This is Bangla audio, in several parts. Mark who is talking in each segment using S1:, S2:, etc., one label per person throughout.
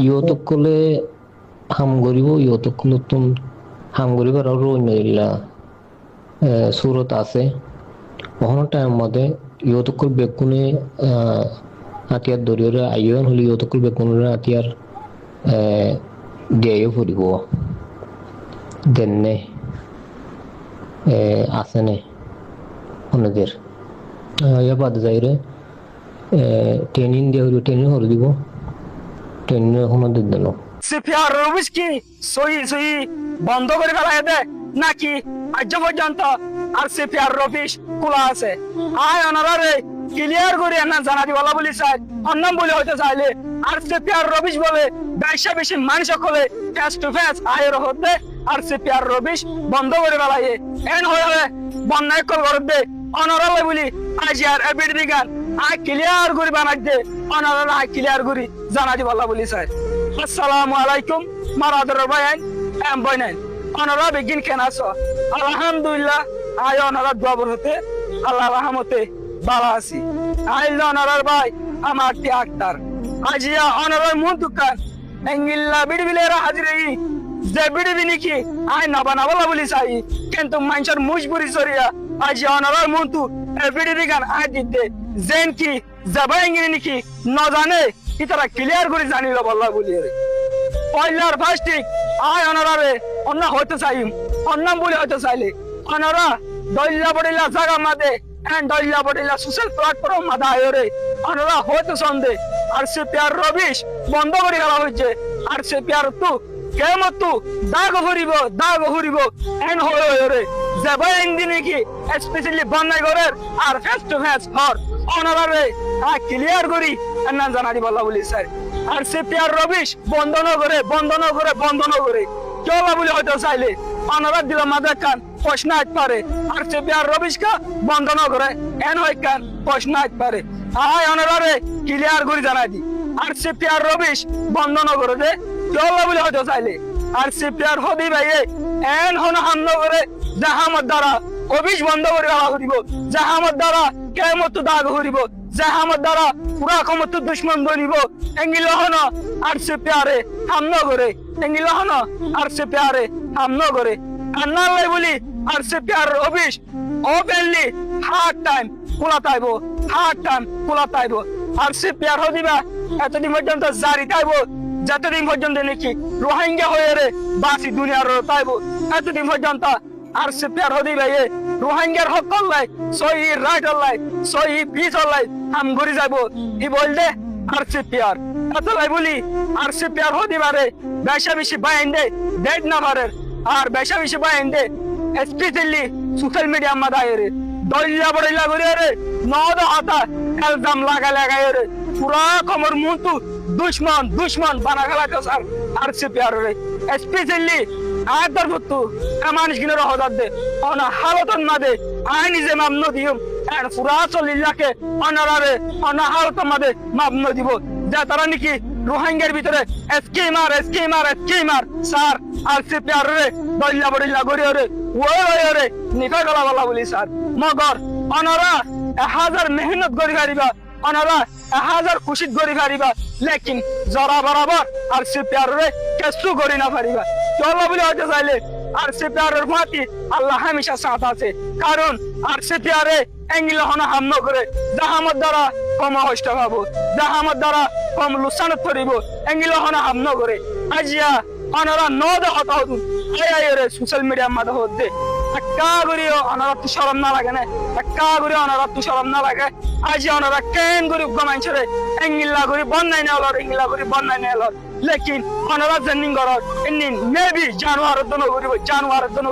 S1: ইয়তকলে হাম গরিব ইয়তকুলতুম হাম গরিব আর রইলা সুরত আছে ওখানে টাইম মধ্যে ইয়তকুল বেকুনে হাতিয়ার দরিয়রে আইয়ন হলি ইয়তকুল বেকুনের হাতিয়ার দিয়ে ফুরিব দেনে আসেনে ওনাদের ইয়া বাদ যাইরে ট্রেনিং দিয়ে ট্রেনিং করে দিব ট্রেনিং ওনাদের দিল
S2: সিপিআর রবিশ কি সই সই বন্ধ করে ফেলা দে নাকি আজ পর্যন্ত আর সিপিআর রবিশ খোলা আছে আয় অনারে ক্লিয়ার করে না জানাতি বলা বলি চাই অন্নাম বলে হইতে চাইলে আর সিপিআর রবিশ বলে বেশা বেশি মানুষ সকলে ফেস টু ফেস আয়ের হতে আর সিপিআর রবিশ বন্ধ করে ফেলাইয়ে এন হয়ে বন্যায় কল করে দে অনারালে বলি আজ আর এবিডি গান আয় ক্লিয়ার করে বানাই দে অনারালে আয় ক্লিয়ার করে জানাতি বলা বলি চাই আসসালামু আলাইকুম মারাদর ভাই এম বইনাই অনারা বেগিন কেন আছো আলহামদুলিল্লাহ আয় অনারা দোয়া হতে আল্লাহ রহমতে ভালো আছি আইল অনারার ভাই আমার টি আক্তার আজিয়া অনারার মুন দোকান এঙ্গিল্লা বিড়বিলেরা হাজিরে যে বিড়বি নাকি আয় নবা নবলা বলি চাই কিন্তু মানুষের মুজবুরি সরিয়া আজি অনারার মন্তু বিড়বি গান আয় দিতে জেন কি যাবা এঙ্গিনি নাকি ন জানে ইতারা ক্লিয়ার করে জানিল বল্লা বলি রে পয়লার ফাস্টিক আয় অনারারে অন্য হইতে চাই অন্নাম বলে হইতে চাইলে অনারা দইল্লা বড়িলা জায়গা মাদে এন্ড দইল্লা বড়িলা সোশ্যাল প্ল্যাটফর্ম মাদা আয়রে অনারা হইতে সন্দে আর সিপিআর রবিশ বন্ধ করে ফেলা হয়েছে আর সিপিআর তু কেমন তু দাগ হরিব এন হয়ে যাবা একদিন কি স্পেশালি বন্যায় ঘরের আর ফেস টু ফেস হর অনারারে ক্লিয়ার করি না জানারি বলা বলি স্যার আর সিপিআর রবিশ বন্ধ ন করে কেউ বলে হয়তো চাইলে অনারা দিল মাদের কান প্রশ্ন আজ পারে আর সিপিআর রবিশ কা বন্ধ ন করে এন হয় কান প্রশ্ন আজ পারে আয় অনারারে ক্লিয়ার করে জানাই দি আর সিপিআর রবিশ বন্ধ ন করে দে কেউ বলে হয়তো চাইলে আর সিপিআর হদি ভাইয়ে এন হন হান্ন করে জাহামত দ্বারা অবিশ বন্ধ করে দিব জাহামত দ্বারা কেমত দাগ হরিব জাহামত দ্বারা পুরা কমত দুশ্মন ধরিব এঙ্গিল হন আর সিপিআরে হামন করে এঙ্গিল হন আর সিপিআরে হামন করে আন্নাল্লাই বলি আর সিপিআর অবিশ ওপেনলি হার্ড টাইম খোলা তাইব আর সিপিআর হদিবা এতদিন পর্যন্ত জারি তাইব যতদিন পর্যন্ত নাকি রোহিঙ্গা হয়ে রে বাসি দুনিয়ার তাইব এতদিন পর্যন্ত আর সিপিআর হদি ভাইয়ে রোহিঙ্গার হক করলাই সহি রাইট হলাই সহি পিস হলাই হাম ঘুরি যাব ই বল দে আর সিপিআর এতলাই বলি আর সিপিআর হদি বারে বেশা বেশি বাইন দে ডেট না পারে আর বেশা বেশি বাইন দে স্পেশালি সোশ্যাল মিডিয়া মাদায় রে দইলা বড়িলা করে রে নদ হাতা এলজাম লাগায় রে পুরা কমর মুন্তু দুশ্মন বানা গেলাতে স্যার আর সিপিআর রে স্পেশালি আদর বতু মানুষ কিনে রহদার দে অনা হালতন মাদে আই নিজে মামন দিম এন্ড পুরা চলিল্লাকে অনারারে অনা হালতন মাদে মামন দিব যা তারা নাকি রোহিঙ্গার ভিতরে স্কিমার স্যার আর সিপিআর রে দইলা বড়িলা গড়িয়ে রে ওই রে নিকা গলা বলা বলি স্যার মগর অনারা 1000 মেহনত করি গাড়িবা অনারা 1000 খুশিত গড়ি পারিবা লেকিন জরা বরাবর আর সিপিআর রে কেসু গড়ি না পারিবা চলো বলে হতে চাইলে আর সিপিআর এর মাটি আল্লাহ হামেশা সাথ আছে কারণ আর সিপিআর এ এঙ্গিল হনা হামন করে জাহামত দ্বারা কম হষ্ট পাবো জাহামত দ্বারা কম লুসানত করিব এঙ্গিল হনা হামন করে আজিয়া অনারা নদ হতা হতু আয় রে সোশ্যাল মিডিয়া মাদে হতে একা করিও অনারা তু শরম না লাগে না একা করিও অনারা তু শরম না লাগে আজি অনারা কেন করি গমাইছরে এঙ্গিলা করি বন্নাই না হলো এঙ্গিলা করি বন্নাই না হলো লেকিন অনারা জেনিং করত ইনিন মেবি জানুয়ার দন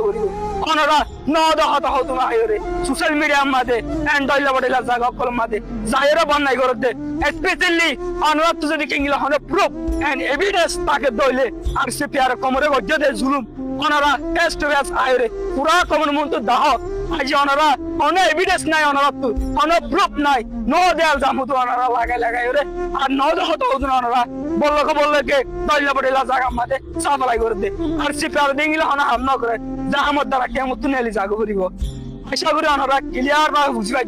S2: করিব অনারা নদ হতা হতু আয় রে সোশ্যাল মিডিয়া মাদে এন্ড দইলা বড়িলা জায়গা কল মাদে জাহেরা বন্নাই করতে স্পেশালি অনারা তু যদি কেঙ্গিলা হনে প্রুফ এন্ড এভিডেন্স তাকে দইলে আর সিপিআর কোমরে গজ্জে জুলুম অনারা ফেস টু ফেস আয়রে পুরা কমন মন্তু দাহ আজি অনারা অনে এভিডেন্স নাই অনারা তু অনে প্রুফ নাই নো দেয়াল জামুতু অনারা লাগাই রে আর ন হতো অনারা বললকে দইলা বড়িলা জায়গা মাদে সাফালাই করে দে আর সিপিআর দিঙ্গিলা হনা হামনা করে জাহামত দ্বারা কেমন তু নেলি জাগো করিব আশা করি অনারা ক্লিয়ার ভাবে বুঝিবা